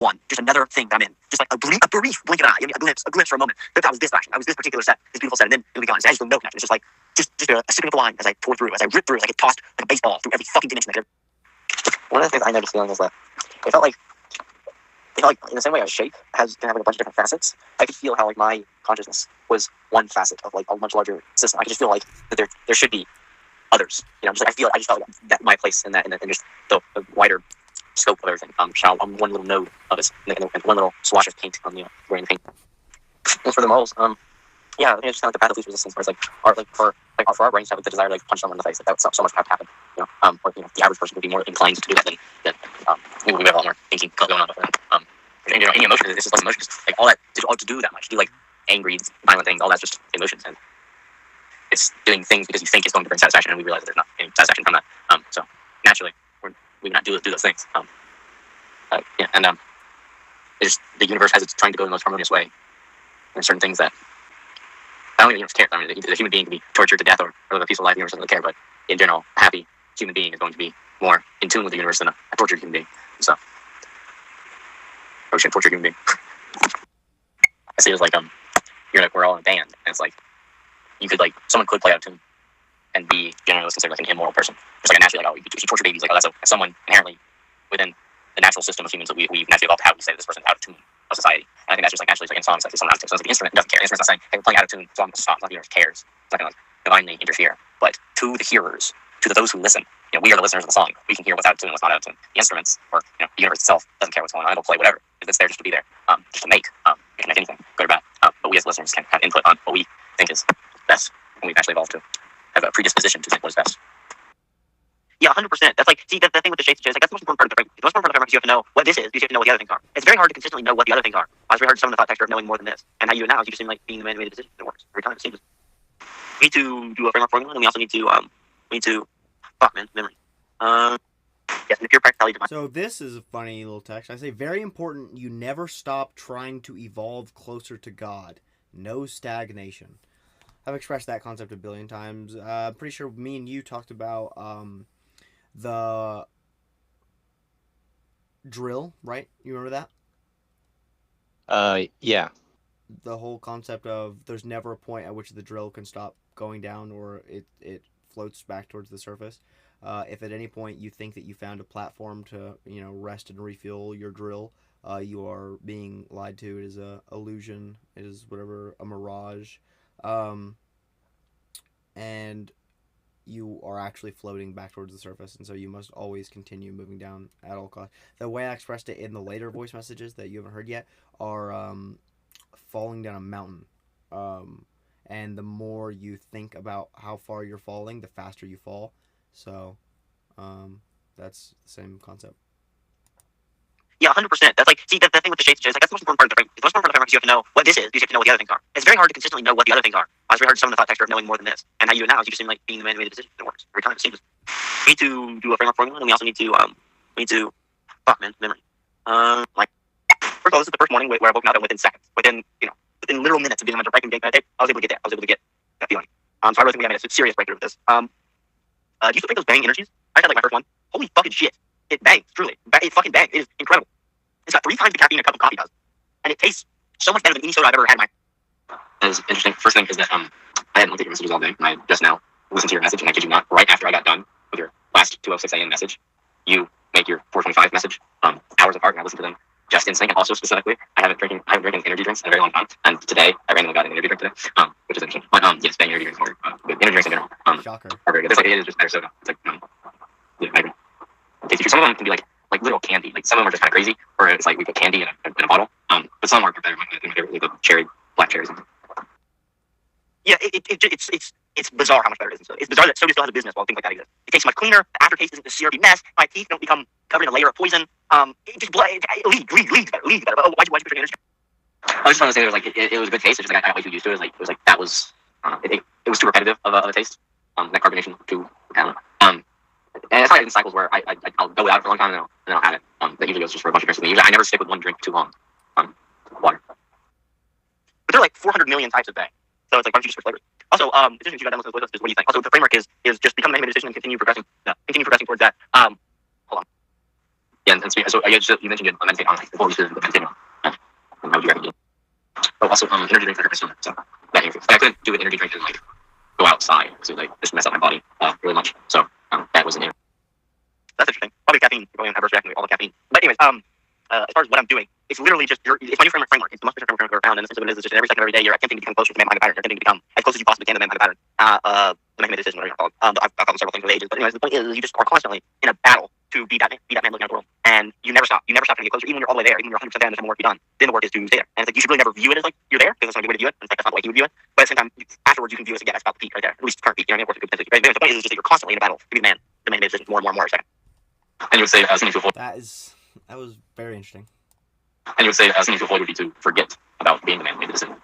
one. Just another thing that I'm in. Just like a brief blink of an eye. I mean, a glimpse for a moment. That was this thrashing. I was this particular set, this beautiful set, and then it'll be gone. It's actually no connection. It's just like, just a skipping of the line as I tore through, as I ripped through, as I get tossed like a baseball through every fucking dimension. One of the things I noticed feeling is that it felt like in the same way a shape can have like a bunch of different facets. I could feel how like my consciousness was one facet of like a much larger system. I could just feel like that there should be others. You know, just like I just felt like that my place in that and just the wider scope of everything. I'm one little node of it, and one little swatch of paint on the wearing the paint. And for the models, yeah, I think it's just kind of like the path of least resistance, where it's like for our brains to have like, the desire to like punch someone in the face. Like that so much would have to happen. You know, or you know, the average person would be more inclined to do that than we have a lot more thinking going on. And you know, any emotion is just less emotion. Just like all that to do that much, do like angry, violent things. All that's just emotions, and it's doing things because you think it's going to bring satisfaction, and we realize that there's not any satisfaction from that. So naturally, we would not do those things. Yeah, and the universe has it's trying to go in the most harmonious way. There's certain things that I don't think the universe cares. I mean, the human being can be tortured to death or live a peaceful life. The universe doesn't care, but in general, a happy human being is going to be more in tune with the universe than a tortured human being. So, tortured human being. I see it as like we're all in a band, and it's like someone could play out of tune and be generally considered like an immoral person. It's like a naturally like, you torture babies, like that's someone inherently within the natural system of humans that we've naturally evolved how we say this person out of tune of society. And I think that's just like naturally like in songs, like someone out of tune. So it's like the instrument doesn't care. The instrument's not saying, hey, we're playing out of tune, so I'm stop. Not the universe cares. It's not gonna like divinely interfere. But to the hearers, to those who listen, you know, we are the listeners of the song. We can hear what's out of tune and what's not out of tune. The instruments, or you know, the universe itself doesn't care what's going on. It'll play whatever. It's there just to be there, just to make. It can make anything, good or bad. But we as listeners can have input on what we think is best, and we've actually evolved to have a predisposition to think what is best. Yeah, 100%. That's like, see, the thing with the shapes is like that's the most important part of the framework. The most important part of the framework is you have to know what this is, you have to know what the other things are. It's very hard to consistently know what the other things are. It's very hard to summon the thought texture of knowing more than this. And how you do it now is you just seem like being the man who made the decision. It works every time. It seems. We need to do a framework formula, and we also need to memory. Yes, and the pure practicality. So this is a funny little text. I say, very important, you never stop trying to evolve closer to God. No stagnation. I've expressed that concept a billion times. I'm pretty sure me and you talked about the drill, right? You remember that? Yeah. The whole concept of there's never a point at which the drill can stop going down or it floats back towards the surface. If at any point you think that you found a platform to, you know, rest and refuel your drill, you are being lied to. It is a illusion. It is whatever, a mirage. And you are actually floating back towards the surface, and so you must always continue moving down at all costs. The way I expressed it in the later voice messages that you haven't heard yet are falling down a mountain. And the more you think about how far you're falling, the faster you fall. So that's the same concept. Yeah, 100%. That's like, see, the thing with the shapes is like that's the most important part of the framework. The most important part of the framework is you have to know what this is, you have to know what the other things are. It's very hard to consistently know what the other things are. It's very hard to summon the thought texture of knowing more than this. And how you do it now is you just seem like being the man who made the decision. It works every time. It seems. We need to do a framework formula, and we also need to memory. Like, first of all, this is the first morning where I woke up, and within seconds, within literal minutes of being on my breaking day by day, I was able to get there. I was able to get that feeling. So I really think we have a serious breakthrough with this. Do you still think those bang energies? I had like my first one. Holy fucking shit! It bangs, truly. It fucking bangs. It is incredible. It's got 3 times the caffeine a cup of coffee does, and it tastes so much better than any soda I've ever had in my. That is interesting. First thing is that I hadn't looked at your messages all day, and I just now listened to your message, and I kid you not, right after I got done with your last 2:06 a.m. message, you make your 4:25 message hours apart, and I listened to them just in sync. And also specifically, I haven't drinking energy drinks in a very long time, and today I randomly got an energy drink today, which is interesting. But yes, bang energy drinks are good. Energy drinks in general Shocker. are very good. It's like it is just better soda. It's like yeah, I agree. Tasty. Some of them can be like little candy. Like some of them are just kind of crazy, or it's like we put candy in a bottle. But some are better. My favorite, like the cherry, black cherries. Yeah, it's bizarre how much better it is. It's bizarre that soda still has a business while things like that exist. It tastes much cleaner. The aftertaste isn't this syrupy mess. My teeth don't become covered in a layer of poison. It just leads better. Oh, why'd you put energy? I was just trying to say it was a good taste. It's just like I got way too used to it. It was like that was it was too repetitive of a taste. That carbonation too repellent. And it's like in cycles where I'll go without it for a long time and then I'll have it. That usually goes just for a bunch of drinks. Usually I never stick with one drink too long. Water. But there are like 400 million types of bang. So it's like, why don't you just switch flavors? Also, the decisions you got done with us, what do you think? Also, the framework is just become the name of the decision and continue progressing towards that. Hold on. Yeah, so you mentioned you meditate on before we should continue. How would you recommend? Oh, also energy drink for purpose. So that like, I couldn't do an energy drink and like go outside because it like just mess up my body really much. So that was the name. That's interesting. Probably caffeine. You're going adverse reacting with all the caffeine. But anyways, as far as what I'm doing, it's literally just it's my new framework. It's the most efficient framework I've ever found, and essentially what it is just every second of every day you're attempting to become closer to the mathematical pattern. You're attempting to become as close as you possibly can to the mathematical pattern. The mathematical decision, whatever you call it. I've called several things for ages, but anyways, the point is you just are constantly in a battle to be that man looking out the world, and you never stop. You never stop trying to get closer, even when you're all the way there, even when you're 100% there and there's more work to be done. Then the work is to stay there, and it's like you should really never view it as like you're there because that's not a good way to view it. And it's like that's not the way you would view it. But at the same time, afterwards you can view it as that's about the peak right there, at least the current peak. You know what I mean? Of course, the good point is just that you're constantly in a battle to be the main decision more and more every second. And you would say something to avoid. That was very interesting. And you would say something to avoid would be to forget about being the man who made the decision.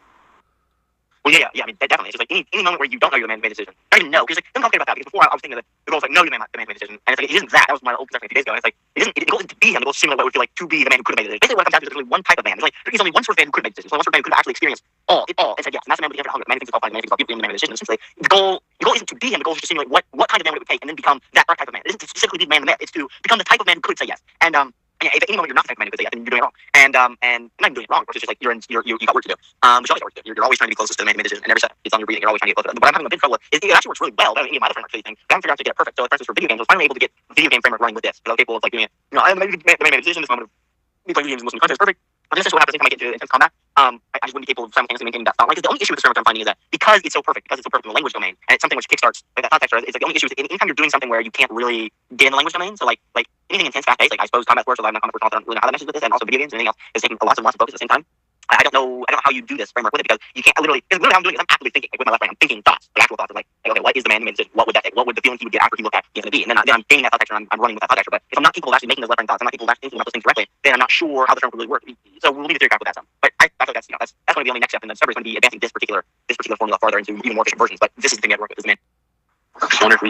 Well, yeah. I mean, definitely. It's just like any moment where you don't know you're the man who made the decision. I don't even know. Because like, I'm complicated about that. Because before I was thinking that the goal was like, no, you're the man who made the decision. And it's like, it isn't that. That was my old perspective a few days ago. And it's like, the goal isn't to be him. The goal is similar to what it would feel like to be the man who could have made the decision. Basically, what it comes down to is there's only one type of man. There's only one sort of man who could make decisions. There's only one sort of man who could have actually experienced all, and said yes. And that's the man with the infinite hunger. Many things about finding, many things about being the man with the decision. Essentially, the goal isn't to be him. The goal is just to simulate what kind of man would it would take and then become that type of man. It isn't to specifically be the man in the myth. It's to become the type of man who could say yes. And yeah, if at any moment you're not the type of man who could say yes, then you're doing it wrong. And not even doing it wrong, of course, it's just like you got work to do. But you always got work to do. You're always trying to be closest to the man who made the decision. And every step it's on your breathing, you're always trying to get closer. But I'm having a big trouble with it actually works really well. But any of my other frameworks thing, I haven't figured out to get it perfect. So for instance, for video games, I was finally able to get video game framework running with this. Because I was capable of like doing it. You know, I made a decision this moment of me playing video games in content is perfect. But then essentially what happens every time I get into intense combat, I just wouldn't be capable of simultaneously maintaining that thought line. Because the only issue with this framework I'm finding is that because it's so perfect in the language domain, and it's something which kickstarts like that thought texture, it's like the only issue is anytime you're doing something where you can't really get in the language domain. So like anything intense, fast paced, like I suppose combat sports or live combat sports, I don't really know how that meshes with this, and also video games and anything else is taking lots of focus at the same time. I don't know how you do this framework with it because you can't literally how I'm doing it is I'm actively thinking like with my left brain. I'm thinking thoughts, like actual thoughts of like okay, what is the man who made the decision? What would that take? What would the feeling he would get after he looked at the be? And then I'm gaining that thought texture and I'm running with that thought texture. But if I'm not capable of actually making those left brain thoughts, I'm not capable of actually thinking about those things directly, then I'm not sure how the framework would really work. So we'll need to figure out with that some. But I feel like that's going to be the only next step, and the discovery is going to be advancing this particular formula farther into even more efficient versions. But this is the thing I work with. Is the man. I wonder if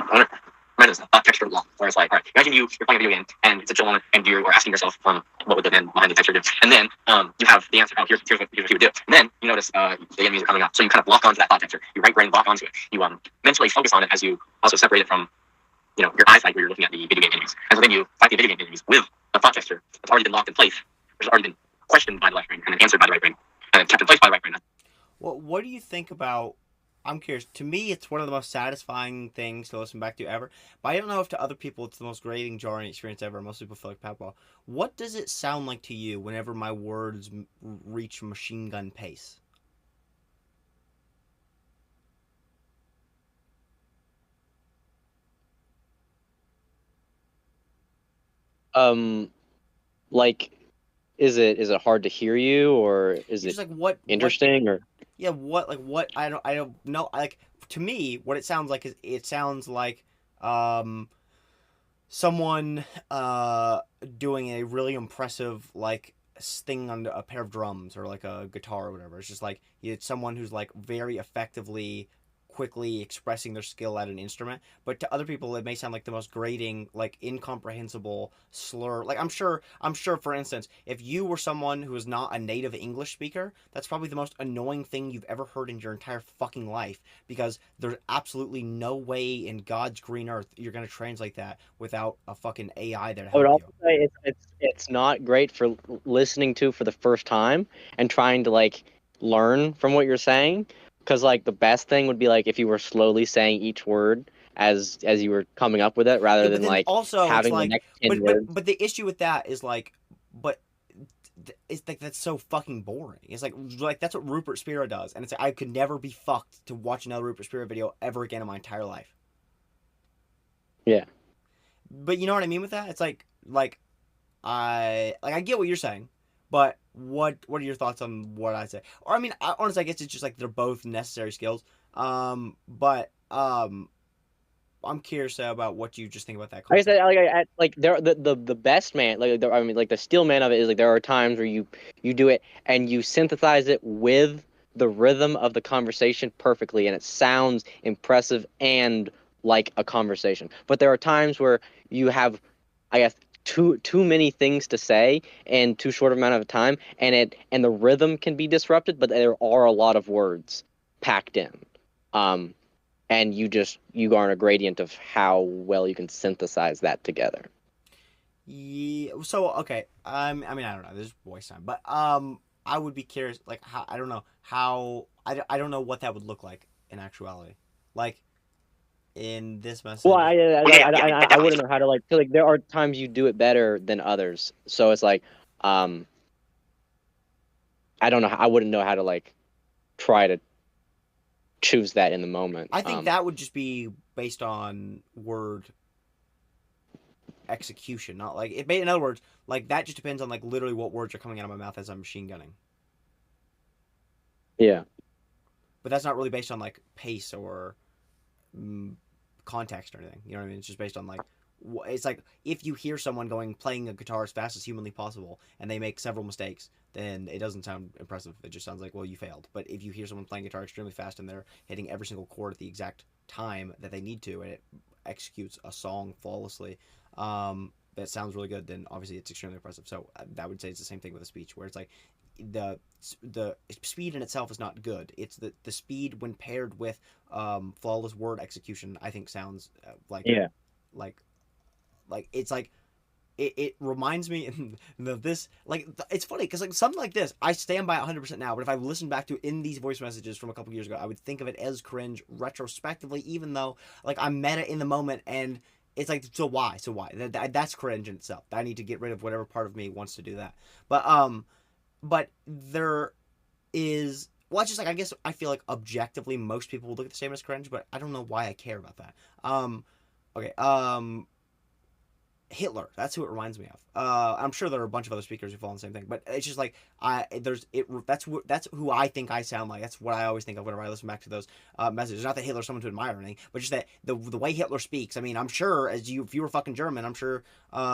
is thought texture law, where it's like, all right, imagine you're playing a video game and it's a chill moment and you are asking yourself, what would the man behind the texture do? And then you have the answer. Oh, here's what you would do. And then you notice the enemies are coming up, so you kind of lock onto that thought texture. You right brain lock onto it. You mentally focus on it as you also separate it from your eyesight where you're looking at the video game enemies. And so then you fight the video game enemies with a thought texture that's already been locked in place, which has already been questioned by the left brain and then answered by the right brain and then kept in place by the right brain. Well, what do you think about? I'm curious. To me, it's one of the most satisfying things to listen back to ever. But I don't know if to other people it's the most grating, jarring experience ever. Most people feel like Pablo. What does it sound like to you whenever my words reach machine gun pace? Like, is it hard to hear you, or is it like what interesting, or? Yeah, what I don't know. Like to me, what it sounds like is it sounds like someone doing a really impressive like thing on a pair of drums or like a guitar or whatever. It's just like it's someone who's like very effectively quickly expressing their skill at an instrument, but to other people it may sound like the most grating, like incomprehensible slur. Like I'm sure for instance, if you were someone who is not a native English speaker, that's probably the most annoying thing you've ever heard in your entire fucking life, because there's absolutely no way in God's green earth you're going to translate that without a fucking AI there to I would help also you. say it's not great for listening to for the first time and trying to like learn from what you're saying. Because like the best thing would be like if you were slowly saying each word as you were coming up with it, rather Yeah, than like also having it's the like, next 10 words. but the issue with that is like, but it's like that's so fucking boring. It's like that's what Rupert Spira does, and it's like I could never be fucked to watch another Rupert Spira video ever again in my entire life. Yeah. But you know what I mean with that? It's like I get what you're saying, but what are your thoughts on what I say? Or I mean, honestly, I guess it's just like they're both necessary skills. But I'm curious about what you just think about that. Like I said, like there the best man, like I mean, like the steel man of it is like there are times where you do it and you synthesize it with the rhythm of the conversation perfectly, and it sounds impressive and like a conversation. But there are times where you have, I guess, too many things to say in too short amount of time, and the rhythm can be disrupted. But there are a lot of words packed in. And you garner a gradient of how well you can synthesize that together. Yeah. So okay. I mean, I don't know. There's voice time, but I would be curious. Like, how I don't know how I don't know what that would look like in actuality. Like in this Well, message. I wouldn't know how to like. So, like, there are times you do it better than others. So it's like, um, I don't know. I wouldn't know how to like try to choose that in the moment. I think that would just be based on word execution, not like it. In other words, like that just depends on like literally what words are coming out of my mouth as I'm machine gunning. Yeah. But that's not really based on like pace or context or anything. You know what I mean? It's just based on like it's like if you hear someone playing a guitar as fast as humanly possible and they make several mistakes, then it doesn't sound impressive. It just sounds like, well, you failed. But if you hear someone playing guitar extremely fast and they're hitting every single chord at the exact time that they need to, and it executes a song flawlessly, that sounds really good, then obviously it's extremely impressive. So I would say it's the same thing with a speech, where it's like the speed in itself is not good. It's the speed when paired with flawless word execution, I think sounds like like it's like it reminds me of this. Like it's funny because like something like this I stand by 100% now, but if I listened back to in these voice messages from a couple years ago, I would think of it as cringe retrospectively, even though like I'm meta in the moment and it's like, so why that's cringe in itself. I need to get rid of whatever part of me wants to do that. But there is, well, it's just like, I guess I feel like objectively most people would look at the same as cringe, but I don't know why I care about that. Okay, Hitler. That's who it reminds me of. I'm sure there are a bunch of other speakers who fall on the same thing, but it's just like that's who I think I sound like. That's what I always think of whenever I listen back to those messages. Not that Hitler's someone to admire or anything, but just that the way Hitler speaks. I mean, I'm sure if you were fucking German, I'm sure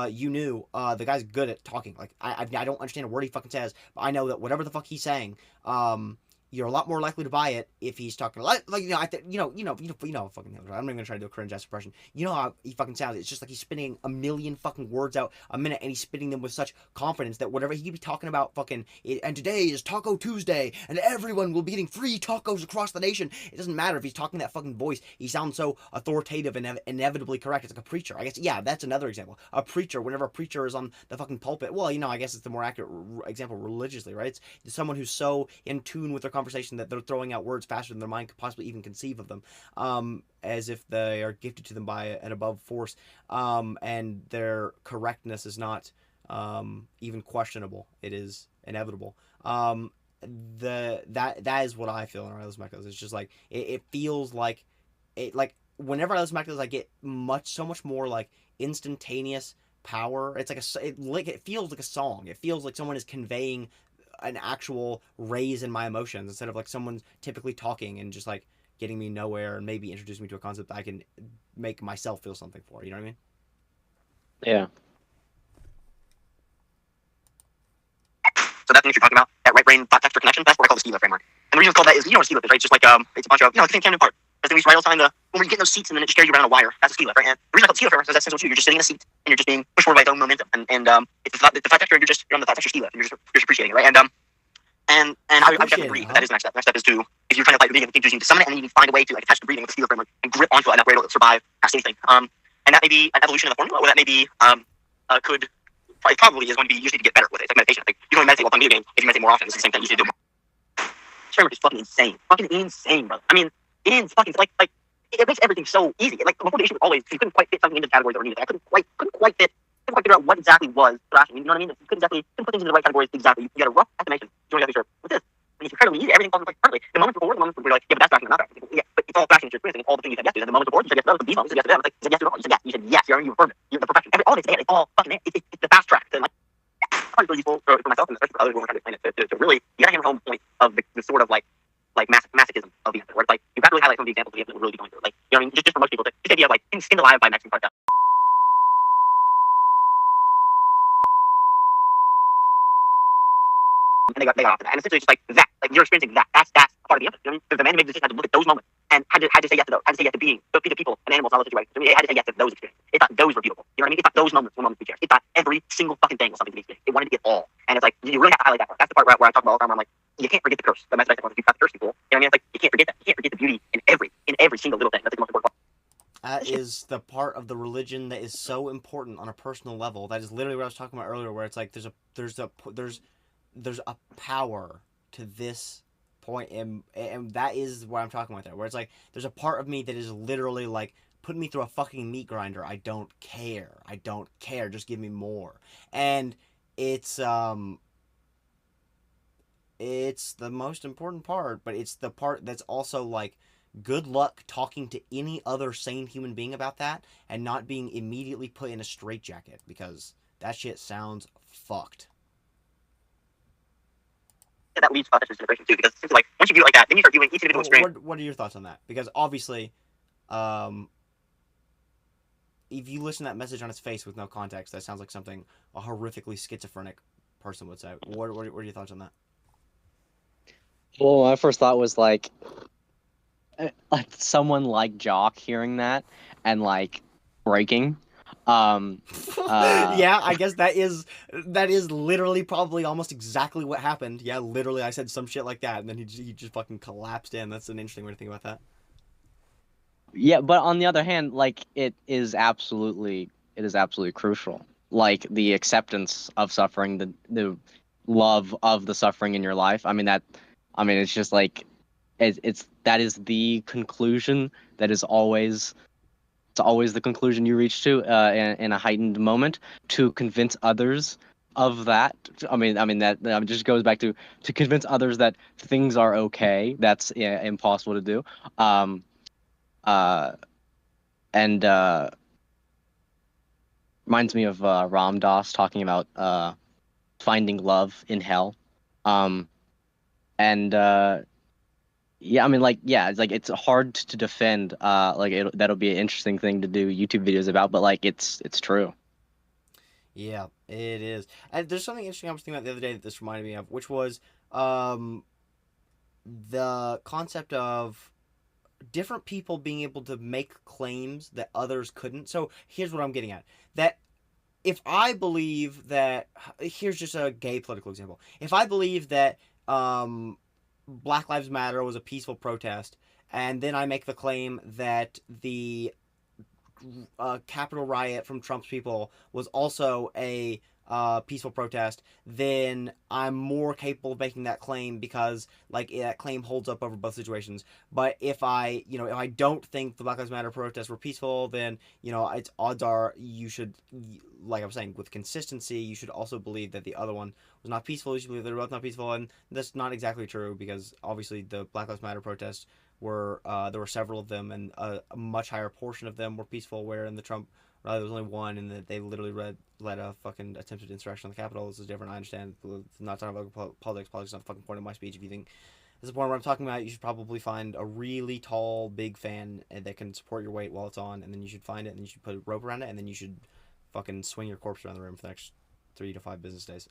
you knew the guy's good at talking. Like I don't understand a word he fucking says, but I know that whatever the fuck he's saying, you're a lot more likely to buy it if he's talking like fucking Hitler. I'm not even gonna try to do a cringe ass impression. You know how he fucking sounds. It's just like he's spitting a million fucking words out a minute, and he's spitting them with such confidence that whatever he could be talking about, fucking, and today is Taco Tuesday, and everyone will be eating free tacos across the nation. It doesn't matter if he's talking that fucking voice. He sounds so authoritative and inevitably correct. It's like a preacher. I guess, yeah, that's another example. A preacher, whenever a preacher is on the fucking pulpit, well, I guess it's the more accurate example religiously, right? It's someone who's so in tune with their conversation that they're throwing out words faster than their mind could possibly even conceive of them, as if they are gifted to them by an above force, and their correctness is not even questionable. It is inevitable. That is what I feel in Riley's Mechanism. It's just like it feels like whenever I listen back to this, I get so much more like instantaneous power. It's like it feels like a song. It feels like someone is conveying an actual raise in my emotions instead of like someone's typically talking and just like getting me nowhere and maybe introducing me to a concept that I can make myself feel something for. You know what I mean? Yeah. So that's what you're talking about, that right brain thought texture connection. That's what I call the Stila framework. And the reason it's called that is, you know what a Stila is, right? It's just like it's a bunch of, it's the same Camden part. That's the reason we write all the time, when you get in those seats and then it just carries you around a wire. That's a Stila, right? And the reason I call it Stila framework is that's simple too. You're just sitting in a seat and you're just being pushed forward by its own momentum. And it's the thought texture, and you're on the thought texture Stila, and you're just appreciating it, right? And I would definitely agree that is the next step. The next step is to, if you're trying to fight the breathing, you just need to summon it, and then you need to find a way to like attach the breathing with the Stila framework and grip onto it enough where it'll survive past anything. And that may be an evolution of the formula, or that may be it probably is going to be, you just need to get better with it. It's like meditation. Like, you can only meditate while playing video games. If you meditate more often, it's the same thing. You should do more. This framework is fucking insane. Fucking insane, brother. I mean, it is fucking, like it makes everything so easy. Like, before the issue was always, you couldn't quite fit something into the categories that were needed. I couldn't quite figure out what exactly was thrashing. You know what I mean? You couldn't put things into the right categories exactly. You got a rough estimation. You weren't exactly sure. What's this? And it's incredibly easy. Everything falls into place perfectly. The moments before, the moments where you're like, yeah, but that's thrashing, not thrashing. Yeah, but it's all thrashing that you're experiencing. It's all the things you said yes to. And the moments before, you said yes to those. These moments, you said yes to them. It's like, you said yes to it all. You said yes. You said yes. You affirmed it. You're the perfection. All of it's there. It's all fucking there. It's the fast track to, like, I find it really useful for myself and especially for others who are trying to explain it, to really, you gotta hammer home the point of the sort of like masochism of the answer, where it's like, you've got to really highlight some of the examples of the answer that we're really going through. Like, you know what I mean? Just for most people, this idea of like, being skinned alive by Mexican cartel. And they got off of that. And essentially it's just like that. Like, you're experiencing that. That's part of the answer. You know what I mean? Because the man who made the decision had to look at those moments and had to say yes to those. Had to say yes to being the people and animals and all those situations. I mean, it had to say yes to those experiences. It thought those were beautiful. You know what I mean? It thought those moments were moments to be cherished. It thought every single fucking thing was something to be experienced. It wanted to get all. And it's like, you really have to highlight that part. That's the part where I talk about all the time. I'm like, you can't forget the curse. The message I want to do about the curse people. You know what I mean? It's like, you can't forget that. You can't forget the beauty in every single little thing. That's the most important part. That is the part of the religion that is so important on a personal level. That is literally what I was talking about earlier, where it's like there's a power to this point, and that is what I'm talking about there. Where it's like there's a part of me that is literally like, put me through a fucking meat grinder. I don't care. I don't care. Just give me more. And it's it's the most important part, but it's the part that's also like, good luck talking to any other sane human being about that and not being immediately put in a straitjacket, because that shit sounds fucked. Yeah, that leads to authentic celebration too, because it's like once you do it like that, then you start viewing each individual experience. What are your thoughts on that? Because obviously, if you listen to that message on its face with no context, that sounds like something a horrifically schizophrenic person would say. What are your thoughts on that? Well, my first thought was like someone like Jock hearing that and like breaking. Yeah, I guess that is literally probably almost exactly what happened. Yeah, literally, I said some shit like that, and then he just fucking collapsed in. That's an interesting way to think about that. Yeah, but on the other hand, like it is absolutely crucial. Like the acceptance of suffering, the love of the suffering in your life. I mean it's just like it's that is the conclusion that is always it's always the conclusion you reach to in a heightened moment to convince others of that. That just goes back to convince others that things are okay. That's impossible to do. Um, uh, and Reminds me of Ram Dass talking about finding love in hell. Um, and Yeah, I mean, like, yeah, it's like it's hard to defend. That'll be an interesting thing to do YouTube videos about, but like, it's true. Yeah, it is. And there's something interesting I was thinking about the other day that this reminded me of, which was um, the concept of different people being able to make claims that others couldn't. So here's what I'm getting at. That if I believe that, here's just a gay political example. If I believe that Black Lives Matter was a peaceful protest, and then I make the claim that the Capitol riot from Trump's people was also a peaceful protest, then I'm more capable of making that claim because like that claim holds up over both situations. But if I don't think the Black Lives Matter protests were peaceful, then it's odds are you should, like I was saying, with consistency, you should also believe that the other one was not peaceful. You should believe they're both not peaceful, and that's not exactly true because obviously the Black Lives Matter protests were there were several of them, and a much higher portion of them were peaceful. Where in the Trump rally, there was only one, and that they literally led a fucking attempted insurrection on the Capitol. This is different. I understand. I'm not talking about politics. Politics is not the fucking point of my speech. If you think this is the point where I'm talking about, you should probably find a really tall, big fan that can support your weight while it's on, and then you should find it, and then you should put a rope around it, and then you should fucking swing your corpse around the room for the next 3 to 5 business days.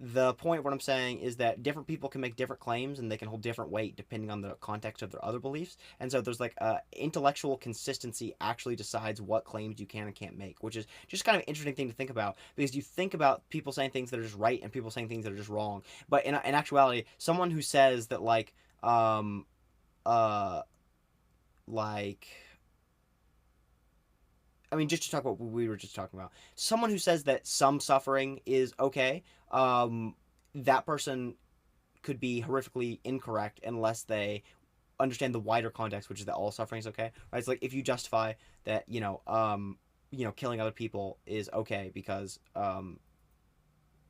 The point, what I'm saying, is that different people can make different claims and they can hold different weight depending on the context of their other beliefs. And so there's like intellectual consistency actually decides what claims you can and can't make, which is just kind of an interesting thing to think about because you think about people saying things that are just right and people saying things that are just wrong. But in actuality, someone who says that uh, like, I mean, just to talk about what we were just talking about, someone who says that some suffering is okay, that person could be horrifically incorrect unless they understand the wider context, which is that all suffering is okay. Right? It's like if you justify that, killing other people is okay because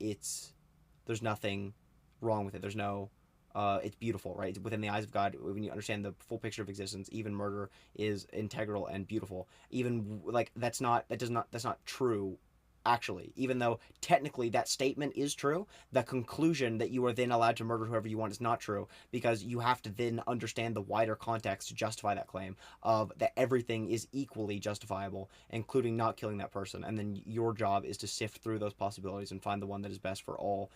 it's there's nothing wrong with it. There's no it's beautiful, right? Within the eyes of God, when you understand the full picture of existence, even murder is integral and beautiful. Even like that's not true. Actually, even though technically that statement is true, the conclusion that you are then allowed to murder whoever you want is not true because you have to then understand the wider context to justify that claim of that everything is equally justifiable, including not killing that person. And then your job is to sift through those possibilities and find the one that is best for all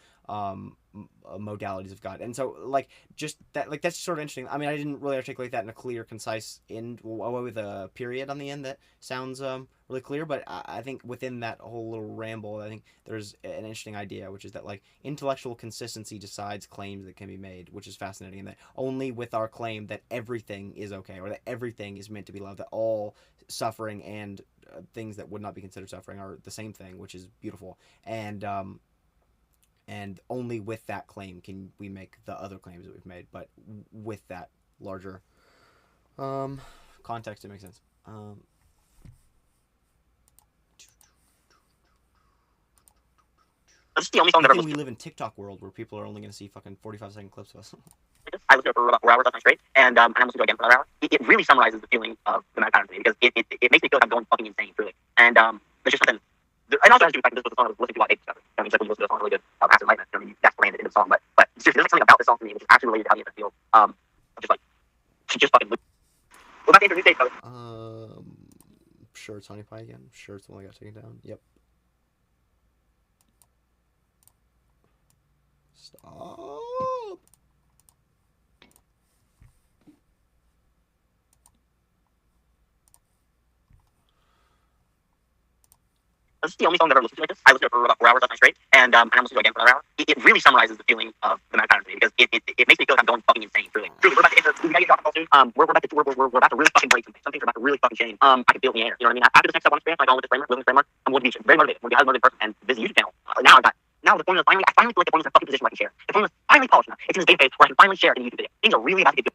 modalities of God. And so like just that, like that's sort of interesting. I mean, I didn't really articulate that in a clear, concise end with a period on the end that sounds really clear, but I think within that whole little ramble, I think there's an interesting idea, which is that like intellectual consistency decides claims that can be made, which is fascinating, and that only with our claim that everything is okay, or that everything is meant to be loved, that all suffering and things that would not be considered suffering are the same thing, which is beautiful. And only with that claim can we make the other claims that we've made. But with that larger context, it makes sense. This is the only song that I I've think we listened live in TikTok world where people are only going to see fucking 45-second clips of us. to. I listened to it for about 4 hours last night straight, and I'm listening to it again for another hour. It really summarizes the feeling of the Mad Pattern to me, because it makes me feel like I'm going fucking insane, truly. And there's just something. And also has to do with the fact that this was the song I was listening to while Ape discovered. I mean, it's like when you listen to a song really good, Master Enlightenment, I mean, that's branded into the song. But seriously, there's something about this song to me which is actually related to how you feel. Just like, just fucking. What about the interview stage, brother? Sure it's Honey Pie again. Sure it's the one I got taken down. Yep. Stop. This is the only song that I've ever listened to like this. I listened to it for about 4 hours last night straight, and I'm listening to it again for another hour. It really summarizes the feeling of the Mad Pattern to me, because it makes me feel like I'm going fucking insane, truly. Truly, we're about to enter. We gotta get off the call soon. We're about to really fucking break something. Some things are about to really fucking change. I can feel it in the air. You know what I mean? After this next step on experience, like all with this framework, living this framework, I'm going to be very motivated. I'm going to be a highly motivated person, and this YouTube channel. Now the formula finally. I finally feel like the formula's in a fucking position where I can share. The formula's finally polished enough. It's in this beta phase where I can finally share it in a YouTube video. Things are really about to get good.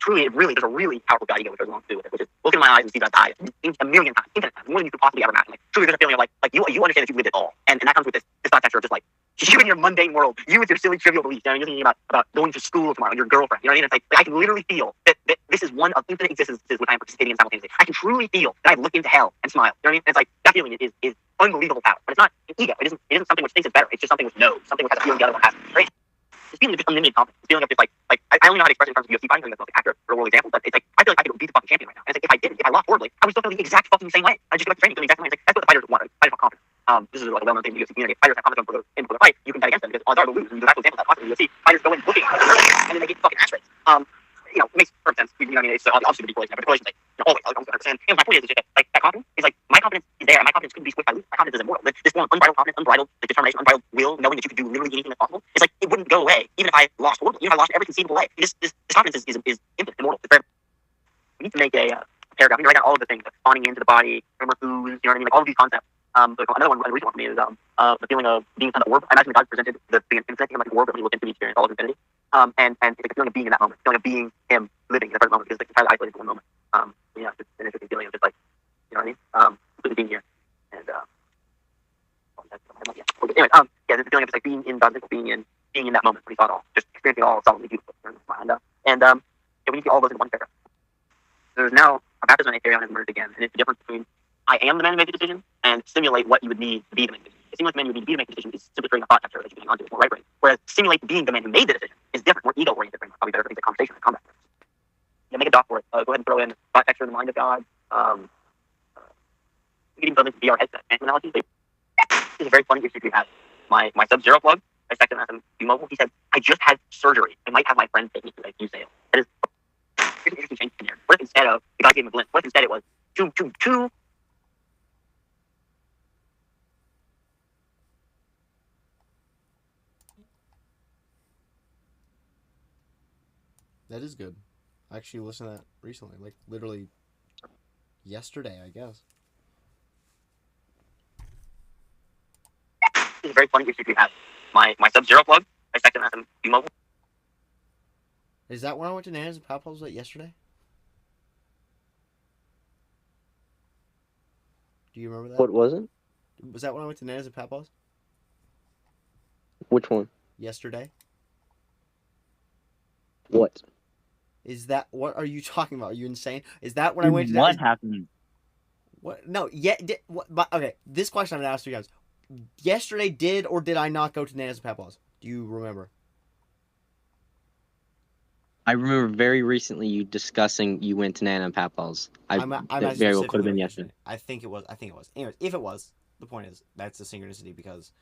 Truly, there's a really powerful God ego which goes along to do with it, which is looking in my eyes and see that I've died a million times, infinite times, more than you could possibly ever imagine. Like, truly, there's a feeling of like you understand that you've lived it all, and that comes with this thought texture of just like you in your mundane world, you with your silly trivial beliefs. You know, you're thinking about going to school tomorrow, and your girlfriend. You know what I mean? It's like I can literally feel that this is one of infinite existences which I'm participating in simultaneously. I can truly feel that I look into hell and smile. You know what I mean? And it's like that feeling is unbelievable power, but it's not an ego. It isn't something which thinks it's better. It's just something which knows, something which has a feeling the other one has. Right? This feeling of just unlimited confidence. This feeling of just like I only know how to express it in terms of UFC fighting. I think that's not like accurate real world example, but it's like I feel like I could beat the fucking champion right now. And it's like if I lost horribly, I would still feel the exact fucking same way. I just go back to training, feeling the exact same way. It's like, that's what the fighters want. Fighters want confidence. This is like a well-known thing in the UFC community. Fighters have confidence in for the fight. You can bet against them because odds are to lose. And the actual example of that possibly in the UFC. Fighters go in looking and then they get fucking ass raped. You know, it makes perfect sense. You know what I mean? It's obviously the correlation, but the correlation is like always. I don't understand. And my point is that like that confidence is like my confidence is there, and my confidence couldn't be switched by lose. My confidence is immortal. This one unbridled confidence, unbridled like, determination, unbridled will, knowing that you could do literally anything that's possible. It's like it wouldn't go away even if I lost horribly. Even if I lost every conceivable way. This confidence is infinite, immortal. It's very. We need to make a paragraph. We need to write down all of the things, like spawning into the body, framework ooze, you know what I mean? Like all of these concepts. Another one, a recent one for me is the feeling of being inside the orb. I imagine the God presented the infinite like an orb that we look into the experience, all of infinity. And it's like the feeling of being in that moment, the feeling of being him living in the present moment, because it's like entirely isolated to one moment. Yeah, it's an interesting feeling of just like, you know what I mean? Completely being here. And anyway, yeah, the feeling of just like being in God's being in that moment when he saw it all, just experiencing it all solidly beautiful. Yeah, we need to see all those in one paragraph. There's now a baptism and Ethereum has emerged again, and it's the difference between I am the man who made the decision and simulate what you would need to be the man who made the decision. To simulate the man you would need to be to make the decision is simply creating a thought texture that you can hang on to. It's more right brain. Whereas simulate being the man who made the decision is different, more ego oriented framework. Probably better for things like conversation and combat. Yeah, make a doc for it. Go ahead and throw in thought texture in the mind of God. You can even throw this VR headset analogy. This is a very funny issue we have. My Sub-Zero plug, I checked him as a mobile. He said, I just had surgery. I might have my friend take me to like you sale. That is here's an interesting change in here. What if instead of the guy gave him a glimpse? What if instead it was two. That is good. I actually listened to that recently, like literally yesterday, I guess. This is a very funny issue we have. My Sub-Zero plug, I checked him as a mobile. Is that when I went to Nana's and Papa's yesterday? Do you remember that? What was it? Was that when I went to Nana's and Papa's? Which one? Yesterday. What? Is that what are you talking about? Are you insane? Is that when I went to What happened? What? No. Yeah. Okay. This question I'm gonna ask you guys. Yesterday, did or did I not go to Nana's and Papa's? Do you remember? I remember very recently you discussing you went to Nana and Papa's. I'm that very well could have been yesterday. I think it was. Anyways, if it was, the point is that's a synchronicity because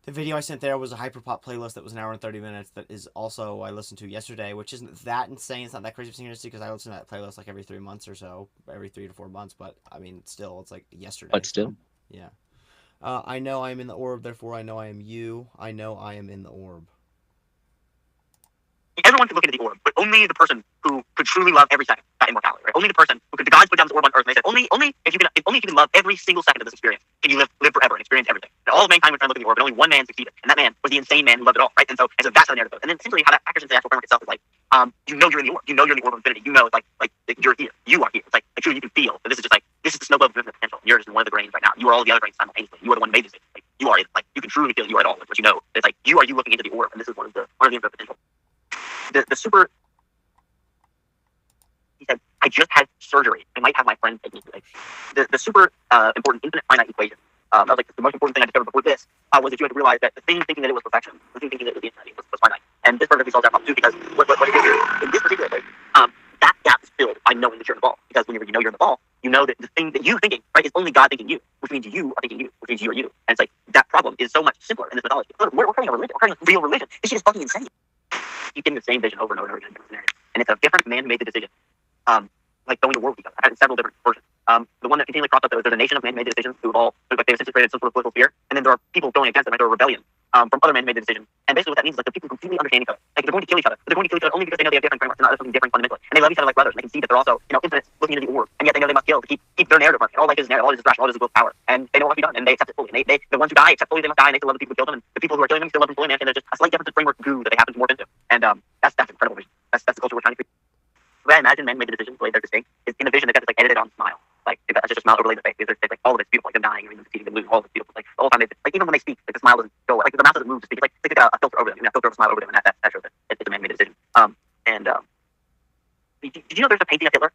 The video I sent there was a hyperpop playlist that was an hour and 30 minutes that is also I listened to yesterday, which isn't that insane. It's not that crazy of synchronicity because I listen to that playlist like every 3 months or so, every 3 to 4 months. But I mean, still, it's like yesterday. But still. Yeah. I know I am in the orb, therefore I know I am you. I know I am in the orb. Everyone could look into the orb, but only the person who could truly love every second that immortality, right? Only the person who could. The gods put down this orb on Earth, and they said, only if you can love every single second of this experience, can you live forever and experience everything. And all of mankind was trying to look in the orb, but only one man succeeded, and that man was the insane man who loved it all, right? And so that's how the narrative goes. And then essentially, how that factors into the actual framework itself is like, you know, you're in the orb. You know, you're in the orb of infinity. You know, it's like you're here. You are here. It's like truly, you can feel that this is just like this is the snow globe of infinite potential. You're just one of the grains right now. You are all the other grains simultaneously. You are the one who made this. Like you are it. Like you can truly feel you are it all. Like what you know. It's like you are looking into the orb, and this is one of the infinite potential. The super. He said, I just had surgery. I might have my friend take me today. The super important infinite finite equation. That was like the most important thing I discovered before this was that you had to realize that the thing thinking that it was perfection, the thing thinking that it was the infinity was finite. And this perfectly solves that problem too, because what it is here, in this particular case, that gap is filled by knowing that you're in the ball. Because whenever you know you're in the ball, you know that the thing that you thinking, right, is only God thinking you, which means you are thinking you, which means you are you. And it's like that problem is so much simpler in this mythology. We're creating a religion. We're creating a real religion. This shit is fucking insane. You get the same vision over and over again in different scenarios. And it's a different man who made the decision. Like going to war with each other. I've had several different versions. The one that continually crops up though is there's a nation of man-made decisions who have all like they've essentially created some sort of political sphere, and then there are people going against them, like there are rebellion from other man-made decisions. And basically what that means is like the people completely understand each other. Like they're going to kill each other. But they're going to kill each other only because they know they have different frameworks and not something different fundamentally. And they love each other like brothers. And they can see that they're also, infinite looking into the orb. And yet they know they must kill to keep their narrative running. And all life is narrative, all it is rational, all it is willpower. And they know what must be done, and they accept it fully. And they the ones who die accept fully they must die, and they still love the people who killed them, and the people who are killing them still love them fully, and there's just a slight difference in framework goo that they happen to morph into. And that's incredible vision. That's the culture we're trying to create. The way I imagine men made the decisions, the way they're distinct, is in a vision they've got this like edited on smile. Like they've got just a smile overlaid the face. They're like all of it's beautiful, like them dying, or even defeating, them losing, all of it's beautiful. Like the whole time they like even when they speak, like the smile doesn't go away. Like the mouth doesn't move to speak. It's like a filter over them, a filter of a smile over them, and that shows that it's a man made decision. Did you know there's a painting of Hitler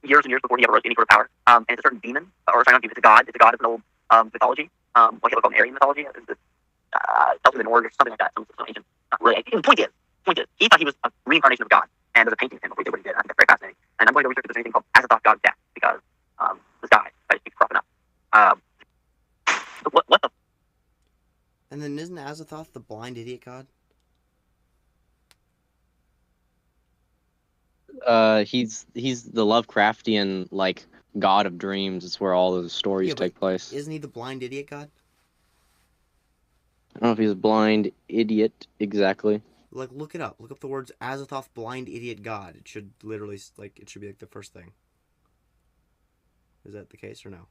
years and years before he ever rose to any sort of power? And it's a certain demon, or sorry, not demon, it's a god. It's a god of an old mythology. What Hitler called an Aryan mythology. It's something in Norge or something like that. Some ancient. Not really. The point is, he thought he was a reincarnation of God. And there's a painting of him before he did what he did. I think that's very fascinating. And I'm going to research if there's anything called azathoth, God of death, because this guy keeps cropping up. What the? And then isn't Azathoth the blind idiot god? He's the Lovecraftian like god of dreams. It's where all those stories take place. Isn't he the blind idiot god? I don't know if he's a blind idiot exactly. Like, look it up. Look up the words Azathoth, blind idiot god. It should literally, like, it should be like the first thing. Is that the case or no?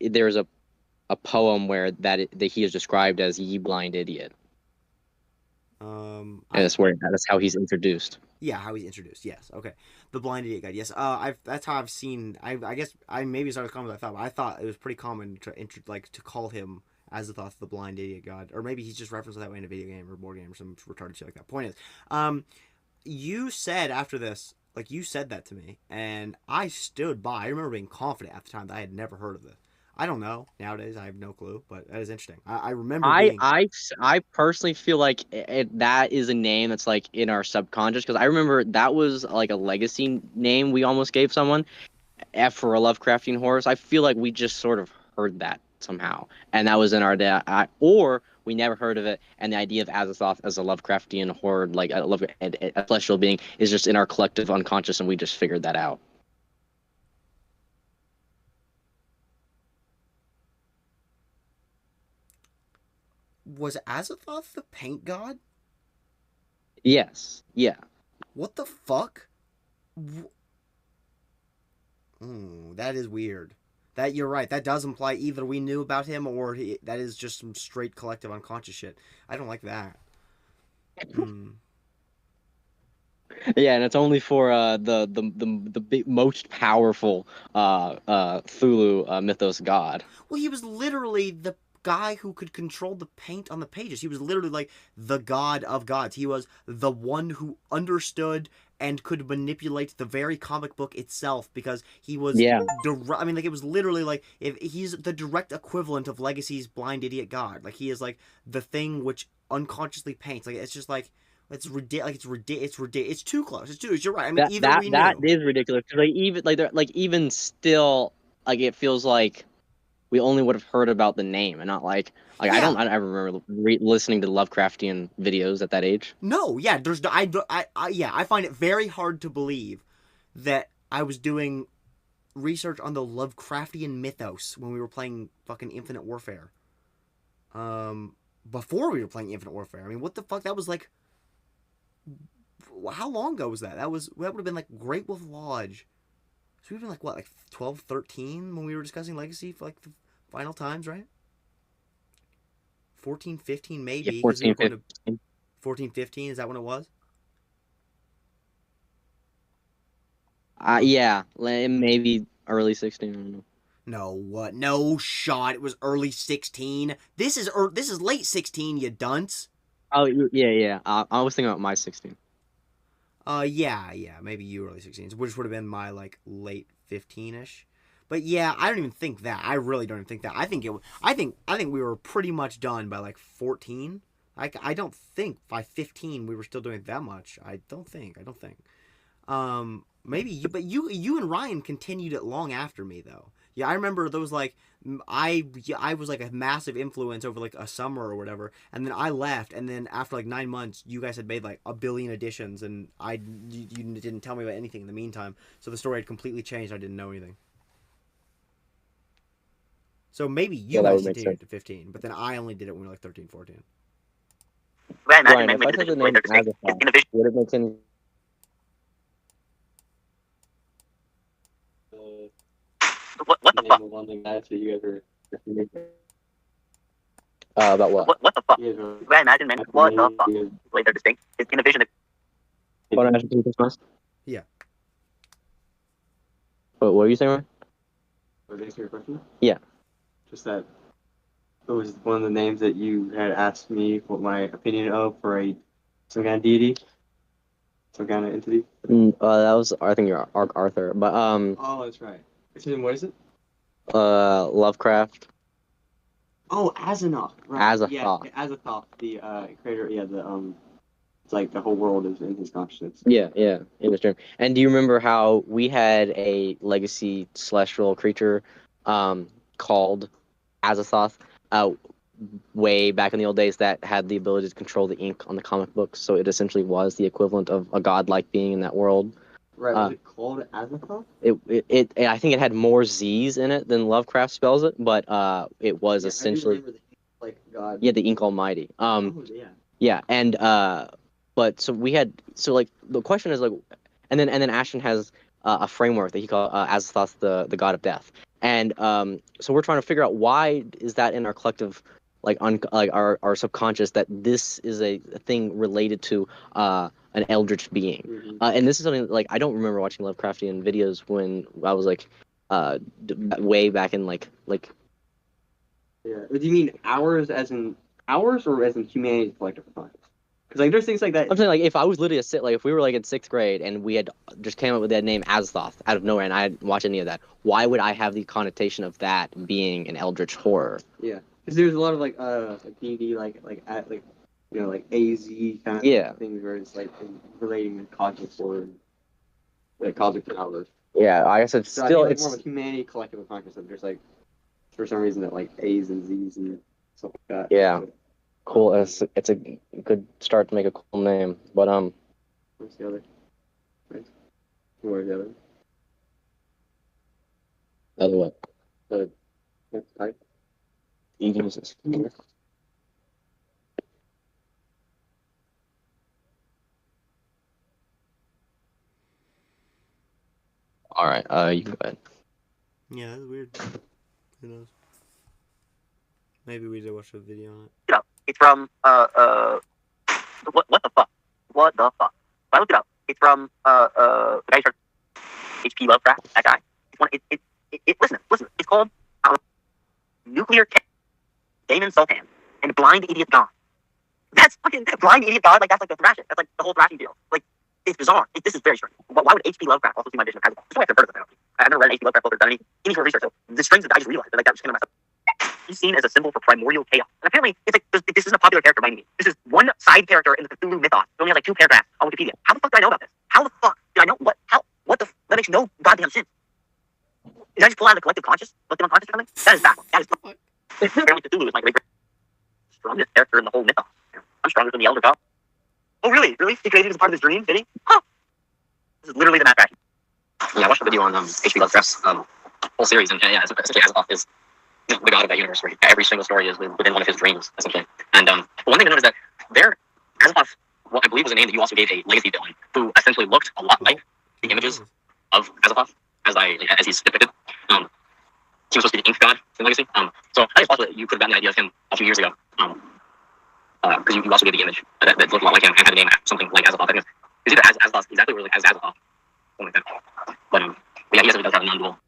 There's a poem where that he is described as ye blind idiot. And that's how he's introduced. Yeah, how he's introduced. Yes. Okay. The blind idiot guy. Yes. That's how I've seen. I guess I maybe it's not as common as I thought, but I thought it was pretty common to call him Azathoth, the blind idiot god, or maybe he's just referenced that way in a video game or board game or some retarded shit like that. Point is, you said after this, like you said that to me, and I stood by. I remember being confident at the time that I had never heard of this. I don't know. Nowadays, I have no clue, but that is interesting. I remember I personally feel like that is a name that's like in our subconscious, because I remember that was like a legacy name we almost gave someone for a Lovecraftian horror. I feel like we just sort of heard that somehow, and that was in our or we never heard of it, and the idea of Azathoth as a Lovecraftian horror, like a celestial being, is just in our collective unconscious, and we just figured that out. Was Azathoth the paint god? Yes. Yeah. What the fuck? That is weird. That you're right. That does imply either we knew about him or that is just some straight collective unconscious shit. I don't like that. Yeah, and it's only for the most powerful Thulu mythos god. Well, he was literally the guy who could control the paint on the pages. He was literally like the god of gods. He was the one who understood and could manipulate the very comic book itself, because he was I mean, like, it was literally like, if he's the direct equivalent of Legacy's blind idiot god. Like, he is like the thing which unconsciously paints. Like, it's just like It's ridiculous. It's too close. You're right. I mean, That we that knew. is ridiculous. 'Cause, even still, like it feels like we only would have heard about the name and not I Yeah. don't remember listening to Lovecraftian videos at that age. No, yeah, I find it very hard to believe that I was doing research on the Lovecraftian mythos when we were playing fucking Infinite Warfare. Before we were playing Infinite Warfare. I mean, what the fuck? That was like, how long ago was that? That would have been like Great Wolf Lodge. So we've been like, what, like 12, 13 when we were discussing Legacy for like the final times, right? 14, 15 maybe. Yeah, 14, 15. 14, 15, is that when it was? Yeah, maybe early 16. I don't know. No, what? No shot. It was early 16. This is late 16, you dunce. Oh yeah. I was thinking about my 16. Yeah, maybe you early 16s, which would have been my like late 15ish. But yeah, I don't even think that. I really don't even think that. I think we were pretty much done by like 14. I don't think by 15 we were still doing that much. I don't think. Maybe you and Ryan continued it long after me though. Yeah, I remember those like I was like a massive influence over like a summer or whatever, and then I left, and then after like 9 months, you guys had made like 1 billion additions, and you didn't tell me about anything in the meantime, so the story had completely changed. I didn't know anything. So maybe you guys continued to 15, but then I only did it when we were like 13, 14. Ryan, if I said the name Azathoth, would it make sense? What the fuck? One thing that you guys were About what? What the fuck? I imagine, man. What the fuck? Like they're distinct. It's in a vision. What Yeah. What were you saying, Ryan? To answer your question? Yeah. Just that it was one of the names that you had asked me what my opinion of for some kind of deity, some kind of entity. That was, I think, you're Arthur, but Oh, that's right. What is it? Lovecraft. Oh, Azathoth. Right. Azathoth. Yeah, Azathoth, the creator. Yeah, it's like the whole world is in his consciousness. Yeah, in his dream. And do you remember how we had a legacy celestial creature, called Azathoth, way back in the old days that had the ability to control the ink on the comic books, so it essentially was the equivalent of a godlike being in that world. Right, was it called Azathoth? It I think it had more Z's in it than Lovecraft spells it, but it was essentially I do remember the God. Yeah, the Ink Almighty. Yeah, and but so the question is like, and then Ashton has a framework that he calls Azathoth, the god of death, and so we're trying to figure out why is that in our collective our subconscious that this is a thing related to an eldritch being. Mm-hmm. And this is something like I don't remember watching Lovecraftian videos when I was like way back in like Yeah. Do you mean ours as in ours or as in humanity's collective conscious? Because like there's things like that. I'm saying like if I was literally if we were like in 6th grade and we had just came up with that name Azathoth out of nowhere and I didn't watch any of that, why would I have the connotation of that being an eldritch horror? Yeah. Because there's a lot of like D&D like you know like AZ kind of things where it's like relating to cosmic horror, like cosmic powers. Yeah, I guess it's still it's more of a humanity collective consciousness. There's like for some reason that like A's and Z's and stuff like that. Yeah, cool. It's a good start to make a cool name, but Where's the other? Right. Where's the other? Other what? The type. Exogesis. All right, you go ahead. Yeah, that's weird. Who knows? Maybe we did watch a video on it. You know, it's from what the fuck? What the fuck? I looked it up. It's from the guy who started H.P. Lovecraft. That guy. It's one. Listen. It's called Nuclear Damon Sultan and Blind Idiot God. That's fucking Blind Idiot God. Like that's like the thrashing. That's like the whole thrashing deal. Like it's bizarre. This is very strange. Why would H.P. Lovecraft also see my vision of Azathoth? That's why I've heard of it. I've never read an H.P. Lovecraft book or done any sort of research. So the strings that I just realized that like that was just gonna mess up. He's seen as a symbol for primordial chaos, and apparently it's like this isn't a popular character by any means. This is one side character in the Cthulhu mythos. It only has like 2 paragraphs on Wikipedia. How the fuck do I know about this? How the fuck did I know what the that makes no goddamn sense. Did I just pull out of the collective conscious, collective unconscious or something? That is backwards. That is apparently Cthulhu is my great strongest character in the whole mythos. I'm stronger than the Elder God. Oh really? Really? He created as part of his dream, did he? Huh. This is literally the map back. Yeah, I watched a video on H.P. Lovecraft's whole series, and yeah, essentially Azathoth is the god of that universe, where every single story is within one of his dreams, essentially. And one thing to note is that Azathoth, what I believe was a name that you also gave a legacy villain, who essentially looked a lot like the images of Azathoth as he's depicted. He was supposed to be the ink god in Legacy. So I think it's possible that you could have gotten the idea of him a few years ago. Because you also gave the image that looked a lot like him and had a name something like Azathoth. I think it's either Azathoth exactly or like Azathoth, something like that. But yeah, he does have a non-dual.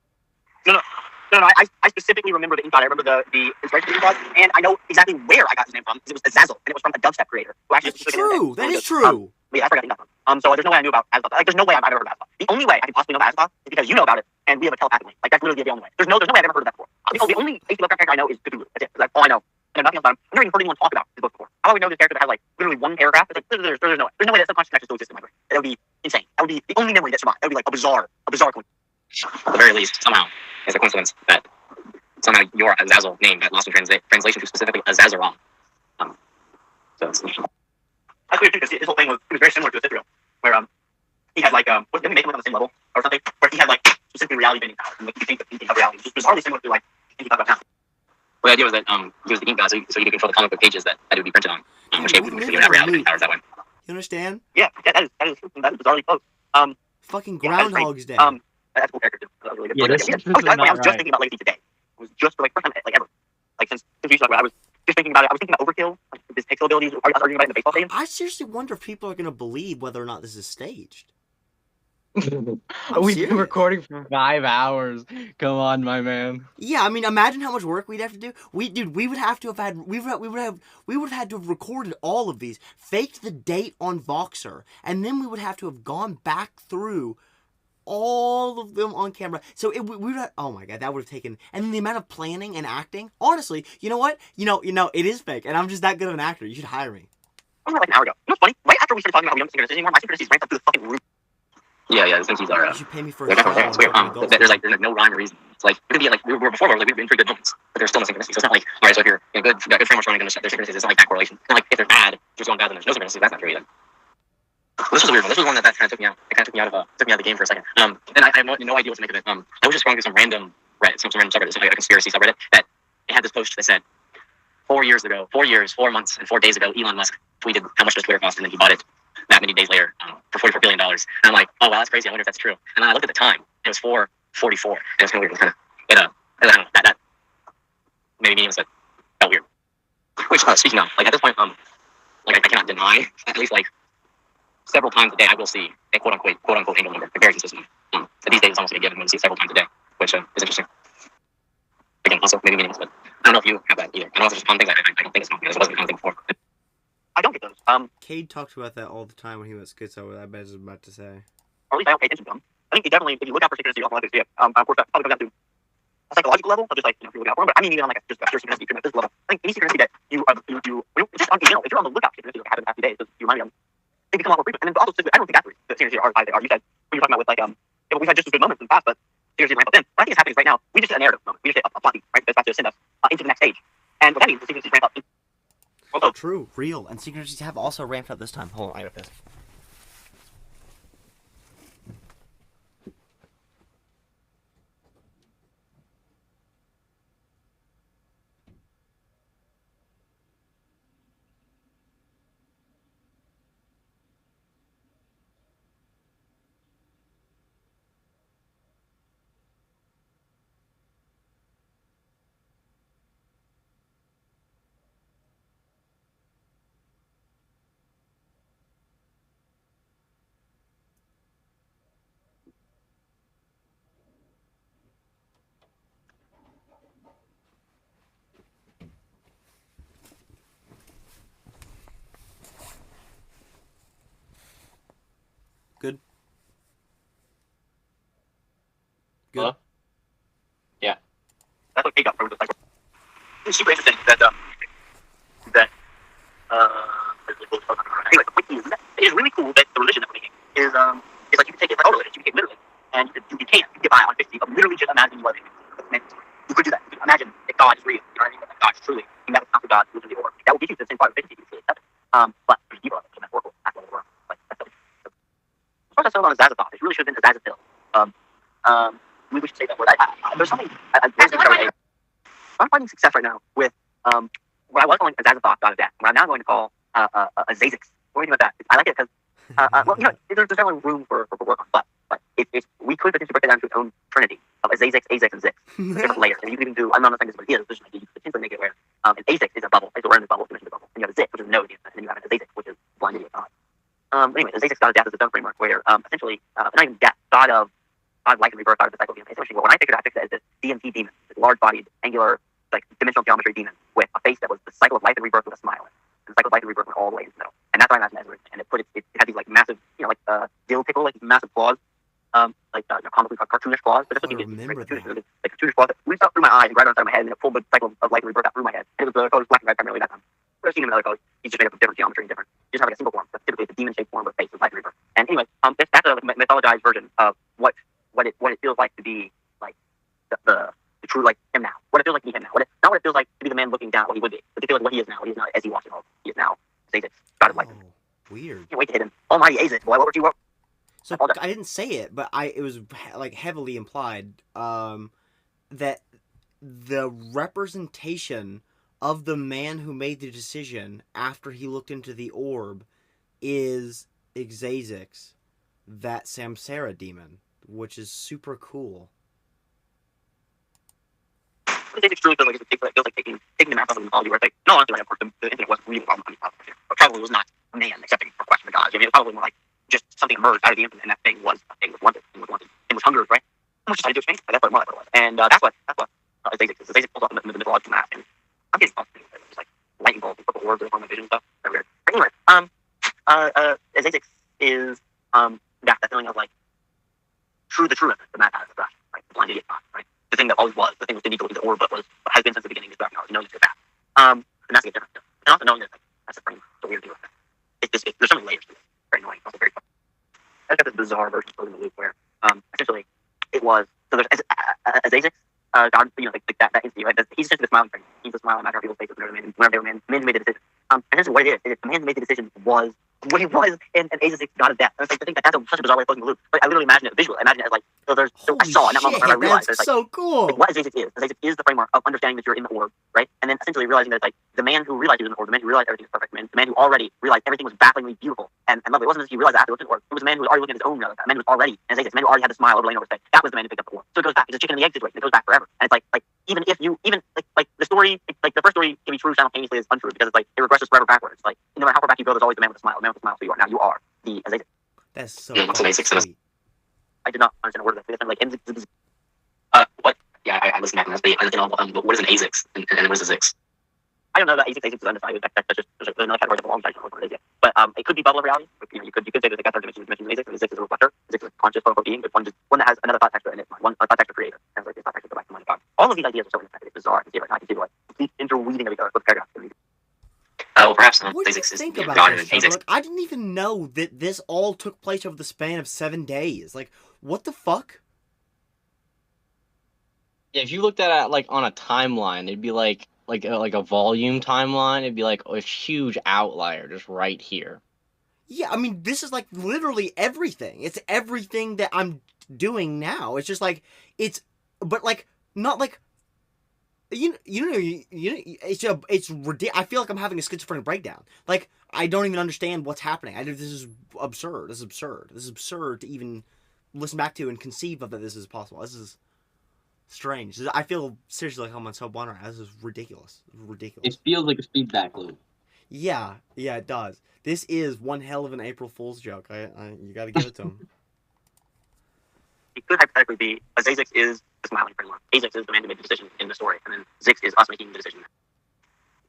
No. I specifically remember the ink god. I remember the inspiration of the ink god, and I know exactly where I got his name from. Because it was Azazel, and it was from a dubstep creator. Who actually That's true. That is true. Yeah, I forgot the ink god from. So there's no way I knew about Azathoth. Like, there's no way I've ever heard of Azathoth. The only way I could possibly know about Azathoth is because you know about it, and we have a telepathic link. Like, that's literally the only way. There's no way I've ever heard of that before. The only H.P. Lovecraft character I know is Cthulhu. That's it. That's all I know. I know nothing else about him. I've never even heard anyone talk about his book before. How would we know this character that has like literally 1 paragraph? It's like there's no way. There's no way that subconscious connection still exists in my brain. That would be insane. That would be the only memory that survived. That would be like a bizarre coincidence. At the very least, somehow, it's a coincidence that somehow your Azazel name got lost in translation to specifically Azazeron. So it's interesting. That's weird too, because his whole thing was very similar to Azithriel, where he had like didn't he make him on the same level or something? Where he had like specifically reality bending powers and like you think the thinking of reality, just bizarrely similar to like anything about now. Well, the idea was that he was the ink god, so he could control the comic book pages that it would be printed on, which would have reality powers that way. You understand? Yeah, that is bizarrely close. Fucking Groundhog's Day. That's a cool character too. That was really good. Yeah, I was just thinking about Legacy today. It was just for like first time like ever. Like since we talked about it, I was just thinking about it. I was thinking about Overkill, like his pixel abilities. I was arguing about it in the baseball stadium. I seriously wonder if people are going to believe whether or not this is staged. We've been recording for 5 hours. Come on, my man. Yeah, I mean, imagine how much work we'd have to do. We would have had to have recorded all of these, faked the date on voxxer, and then we would have to have gone back through all of them on camera. So we would have, oh my god, that would have taken, and then the amount of planning and acting. Honestly, you know what? You know, it is fake, and I'm just that good of an actor. You should hire me. I was like an hour ago. You know what's funny? Right after we started talking about we don't synchronicity anymore, my synchronicity is ranked up to the fucking roof. Yeah, the synchronicities are. You should pay me for a show. It's weird. There's no rhyme or reason. It's like it could be like we were before we were in pretty good moments, but there's still no synchronicity. So it's not like all right. So if you're good frameworks running, there's synchronicities. It's not like that correlation. It's not like if they're bad, just going bad, then there's no synchronicity. That's not true either. This was a weird one. This was one that kind of took me out. It kind of took me out of the game for a second. And I have no idea what to make of it. I was just scrolling through some random Reddit, some random subreddit, like a conspiracy subreddit that it had this post that said 4 years, 4 months, and 4 days ago, Elon Musk tweeted how much does Twitter cost, and then he bought it that many days later for $44 billion. And I'm like, oh wow, that's crazy. I wonder if that's true. And then I looked at the time. It was 4:44. And it was kind of weird. It was kind of I don't know, that maybe meaningless, but felt weird. Which speaking of, like at this point, like I cannot deny at least like several times a day I will see a quote unquote angle number very consistently. So these days it's almost a given when you see it several times a day, which is interesting. Again, also maybe meaningless, but I don't know if you have that either. I don't know if it's just common things. I don't think it's common because it wasn't a common thing before. I don't get those. Cade talks about that all the time when he was schizo. I bet I was about to say. Or at least I don't pay attention to them. I think you definitely, if you look out for synchronicity, you also see it. Of course, that probably comes down to a psychological level of just like, if you're looking out for them. But I mean, even on like just a pure synchronicity at this level. I think any synchronicity that you just on general, if you're on the lookout for synchronicity, like happen in the past few days, you remind me of them, they become a lot more frequent. And then also, I don't think that's the synchronicity are as high as they are. You said when you're talking about with like we've had just as good moments in the past, but synchronicity ramp up then. What I think is happening is right now, we just hit a narrative moment. We just hit a plot beat, right? That's about to send us into the next stage. And what that means is synchronicities ramp up. Oh, true, real, and synchronicities have also ramped up this time. Hold on, I got this. Good. Hello? Yeah. That's what Kate got from the cycle. It's super interesting that imagine if God is real, you know what I mean? If God is truly, you met with God who's in the orb. That would get you to the same part of efficiency you truly accept it. But there's deeper levels of metaphorical aspect of the world. Like, that's as far as I settled on azathoth, it really should have been azathoth. We should say that word. There's something. I'm finding success right now with what I was calling azathoth God of death. What I'm now going to call xzaayzyx. What do you think about that? I like it because well, you know, there's definitely room for work on, but if we could potentially break it down to its own trinity of azayzyx, azix, and zix, different layers, and you can even do. I'm not saying this, but it is. You could potentially make it where an azix is a bubble, it's a random bubble, dimension of the bubble, and you have a zix, which is no idea, and then you have an azayzyx, which is blind idiot God. Anyway, the azayzyx God of death is its own framework where essentially not even death, God of life and rebirth, God of the cycle of demon. Essentially, when I figured it as this DMT demon, this large-bodied, angular, like dimensional geometry demon with a face that was the cycle of life and rebirth with a smile. And the cycle of life and rebirth went all the way into the middle. And that's what I imagine as and it had these like massive, you know, like dill pickle, like these massive claws, comically cartoonish claws. But that's what you get, right? Like cartoonish claws that reached out through my eyes and right on the side of my head, and it pulled the cycle of life and rebirth out through my head. And it was the colors black and red primarily that time. I've seen him in other colors. He's just made up of different geometry and different. You just have like a single form. That's typically the demon-shaped form of face of life and rebirth. And anyway, that's a mythologized version of what it feels like to be like the true like him now. What it feels like to be him now. Not what it feels like to be the man looking down what he would be, but to feel like what he is now. What he is now as he walks in home. He is now azathoth, God of life. Weird. Can't wait to hit him. Almighty azathoth, boy. What were you? So I didn't say it, but it was like heavily implied that the representation of the man who made the decision after he looked into the orb is xzaayzyx, that Samsara demon, which is super cool. It's truly feels like it feels like taking the map out of the mythology where it's like, no, honestly, of course, the infinite wasn't really a problem. But probably was not a man accepting a request from the gods. I mean, it was probably more like just something emerged out of the infinite, and that thing was wanted, and was hungered, right? And was decided to exchange. Like, that's what it was. And that's what xzaayzyx is. xzaayzyx pulls off the mythological map, and I'm getting off things. It's like lightning bolts, and purple orbs, and my vision stuff. Very weird. But anyway, xzaayzyx is that feeling of like the true the mad pattern of thrashing, right? The blind idiot, right? The thing that always was, the thing that didn't need to look at the orb, but has been since the beginning is thrashing knowledge, knowing it's that. And that's a different. And also knowing that like, that's the frame. It's a weird deal with that. There's so many layers to it. Very annoying. Also very fun. I've got this bizarre version of Closing the Loop where essentially it was so there's xzaayzyx, God, you know, like that entity, right? He's essentially the smiling thing. He's the smiling on people's faces whenever they were men who made the decision. And essentially what it is the man who made the decision was what he was in an xzaayzyx God of death. And it's like I think that's such a bizarre way of closing the loop. But I literally imagine it visually. I imagine it as like so I saw in that moment where I realized that's like, so cool. Like, what xzaayzyx is. xzaayzyx is the framework of understanding that you're in the orb, right? And then essentially realizing that it's like the man who realized he was in the orb, the man who realized everything was perfect, the man who already realized everything was bafflingly beautiful and lovely. It wasn't just he realized after he looked at the orb. It was a man who was already looking at his own reality. A man who was already an xzaayzyx, a man who already had the smile overlaying over his face. That was the man who picked up the orb. So it goes back. It's a chicken and the egg situation. It goes back forever. And it's like even if you like the story, like the first story can be true simultaneously as untrue because it's like it regresses forever backwards. Like no matter how far back you go, there's always the man with a smile. The man with a smile. So you are now. You are the xzaayzyx. That's so sweet. I did not understand a word of that. Like what? Yeah, I listened back and that's what is an azix and what is a zix? I don't know that azix is undecided. That's just there's another category that belongs. I don't know what it is yet. But it could be bubble of reality. You know, you could say that the third dimension is azix, and the zix is a reflector. The zix is a conscious quote being, but one that has another thought texture in it. One thought texture creator. And like this thought texture go back to mind of God. All of these ideas are so interconnected. It's bizarre. I can see like complete interweaving of each other with paragraphs. Well, perhaps what do you think about this? Like, I didn't even know that this all took place over the span of 7 days. Like, what the fuck? Yeah, if you looked at it like on a timeline, it'd be like a volume timeline. It'd be like a huge outlier just right here. Yeah, I mean, this is like literally everything. It's everything that I'm doing now. It's just like but like not like. It's ridiculous. I feel like I'm having a schizophrenic breakdown. Like, I don't even understand what's happening. This is absurd. This is absurd to even listen back to and conceive of that this is possible. This is strange. I feel seriously like I'm on sub 1 right now. This is ridiculous. It feels like a feedback loop. Yeah, it does. This is one hell of an April Fool's joke. You gotta give it to him. It could hypothetically be xzaayzyx is the smiling framework. Azix is the man who made the decision in the story, and then Zix is us making the decision.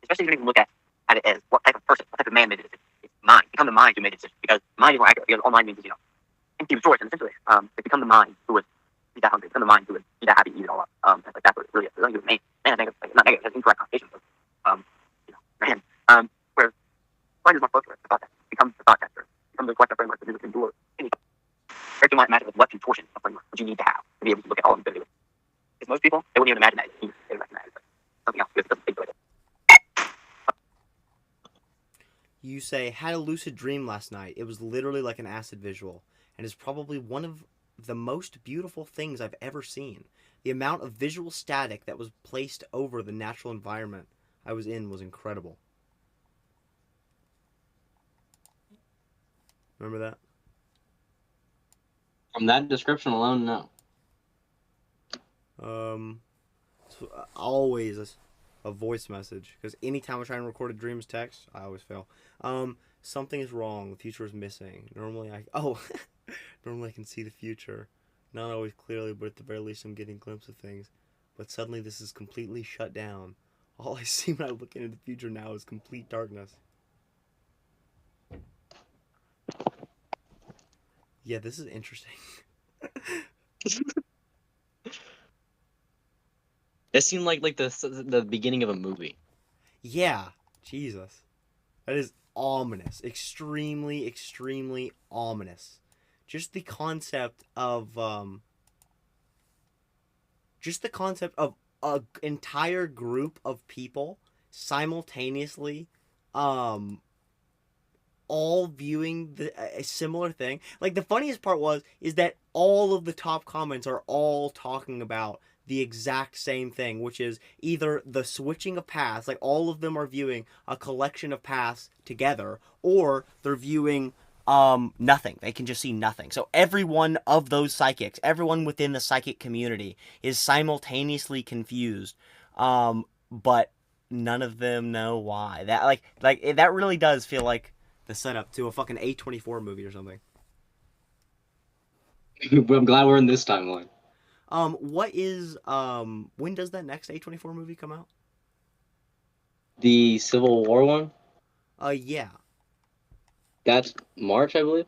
Especially if you even look at it as what type of person, what type of man made the decision. It's mind. Become the mind who made the decision, because mind is more accurate, because all mind means is, empty resource, and essentially, it become the mind who would be that hungry, become the mind who would be that happy to eat it all up. Like that's what it really is. It's only man, I think it's like, not negative, it has incorrect connotations, but, man. Whereas mind is more closer to the thought texture. It becomes the thought texture. It becomes the collective framework that you can endure any. You might imagine what proportion of framework would you need to have to be able to look at all of them. Because most people, they wouldn't even imagine that. They would recognize it. You say, had a lucid dream last night. It was literally like an acid visual, and is probably one of the most beautiful things I've ever seen. The amount of visual static that was placed over the natural environment I was in was incredible. Remember that? From that description alone, no. So, always a voice message, because anytime I try and record a dream as text, I always fail. Something is wrong. The future is missing. Normally I can see the future, not always clearly, but at the very least I'm getting a glimpse of things. But suddenly this is completely shut down. All I see when I look into the future now is complete darkness. Yeah, this is interesting. It seemed like the beginning of a movie. Yeah, Jesus. That is ominous. Extremely, extremely ominous. Just the concept of an entire group of people simultaneously all viewing a similar thing. Like, the funniest part is that all of the top comments are all talking about the exact same thing, which is either the switching of paths, like all of them are viewing a collection of paths together, or they're viewing nothing. They can just see nothing. So every one of those psychics, everyone within the psychic community is simultaneously confused, but none of them know why. That really does feel like the setup to a fucking A24 movie or something. But I'm glad we're in this timeline. When does that next A24 movie come out? The Civil War one? Yeah. That's March, I believe.